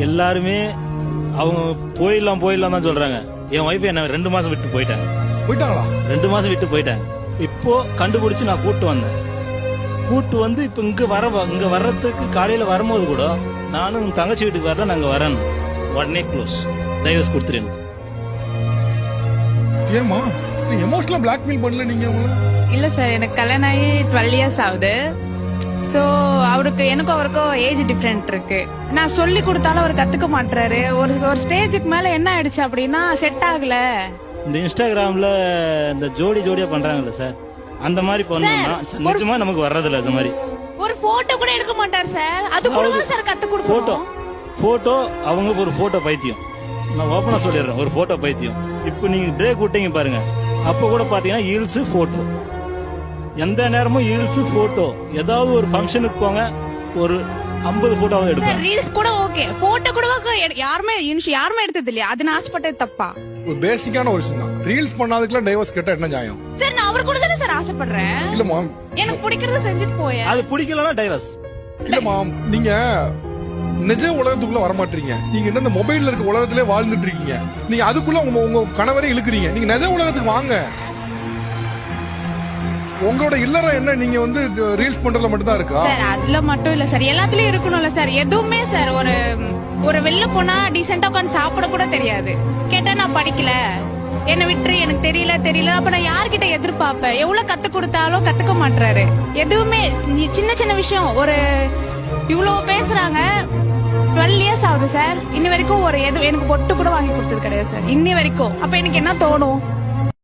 எல்லாருமே அவங்க போயிடலாம் தான் சொல்றாங்க. என் ஒய்ஃப் என்ன 2 மாசம் விட்டு போயிட்டாங்களா? 2 மாசம் விட்டு போயிட்டாங்க. இப்போ கண்டுபிடிச்சு நான் கூட்டு வந்தேன். கூட்டு வந்து இப்ப இங்க வர்றதுக்கு காலையில வரும்போது கூட நானும் தங்கச்சி வீட்டுக்கு வரல, நாங்க வரேன் உடனே க்ளோஸ், டைவர்ஸ் கொடுத்துருங்க. ஏமா எமோஷனலா பிளாக்மெயில் பண்ணல நீங்க? இல்ல சார், எனக்கு கல்யாணம் ஆகி 12 இயர்ஸ் ஆகுது. சோ எனக்கும் அவருக்கும் ஏஜ் டிஃபரெண்ட் இருக்கு. நான் சொல்லி கொடுத்தாலும் அவர் கத்துக்க மாட்டாரு. ஒரு ஸ்டேஜுக்கு மேல என்ன ஆயிடுச்சு அப்படின்னா செட் ஆகல. இந்த இன்ஸ்டாகிராம்ல இந்த ஜோடியா பண்றாங்கல்ல சார், அந்த மாதிரி பண்ணோம்னா நிச்சயமா நமக்கு வர்றதில்ல. இந்த மாதிரி ஒரு போட்டோ கூட எடுக்க மாட்டார் சார். அது கூட சார் கத்து கொடுப்போம். போட்டோ அவங்க ஒரு போட்டோ பைத்தியம். நான் ஓபனா சொல்லிடுறேன், ஒரு போட்டோ பைத்தியம். இப்போ நீங்க பிரேக் விட்டீங்க பாருங்க, அப்ப கூட பாத்தீங்கன்னா ஹீல்ஸ் போட்டோ, எந்த நேரமும் ஹீல்ஸ் போட்டோ. ஏதாவது ஒரு ஃபங்க்ஷனுக்கு போங்க, ஒரு 50 போட்டோவாவது எடுப்பேன். ரீல்ஸ் கூட ஓகே, போட்டோ கூட யாருமே எடுத்தது இல்லையா? அது நான் ஆசைப்பட்டது தப்பா? ஒரு பேசிக்கான ஒரு விஷயம் தான். ரீல்ஸ் பண்ணாதுக்குலாம் டைவர்ஸ் கேட்டா என்ன நியாயம்? சார் நான் அவர் கூட தானே சார் ஆசைப்படுறேன். இல்ல மாம், எனக்கு பிடிக்கிறத செஞ்சுட்டு போய. அது பிடிக்கலன்னா டைவர்ஸ். இல்ல மாம், நீங்க நிஜ உலகத்துக்குள்ள வர மாட்டீங்க. நீங்க என்ன இந்த மொபைல்ல இருக்க உலகத்திலே வாழ்ந்துட்டு இருக்கீங்க. நீங்க அதுக்குள்ள உங்க கணவரை இழுக்குறீங்க. நீங்க நிஜ உலகத்துக்கு வாங்க. உங்களோட இல்லற என்ன, நீங்க வந்து ரீல்ஸ் பண்றதுல மட்டும் தான் இருக்கா? சார் அதுல மட்டும் இல்ல சார், எல்லாத்துலயும் இருக்கணும்ல சார். எதுவுமே சார், ஒரு வெளில போனா டீசெண்டா உட்காந்து சாப்பிட கூட தெரியாது. கேட்டா நான் படிக்கல, என்ன விட்டுரு, எனக்கு தெரியல. அப்ப நான் யார்கிட்ட எதிர்பார்ப்பேன்? எவ்வளவு கத்து கொடுத்தாலும் கத்துக்க மாட்டாரு. எதுவுமே சின்ன விஷயம் இவ்வளவு பேசுறாங்க. 12 இயர்ஸ் ஆகுது சார். இன்னி வரைக்கும் எனக்கு பொட்டு கூட வாங்கி கொடுத்தது கிடையாது சார், இன்னி வரைக்கும். அப்ப எனக்கு என்ன தோணும்?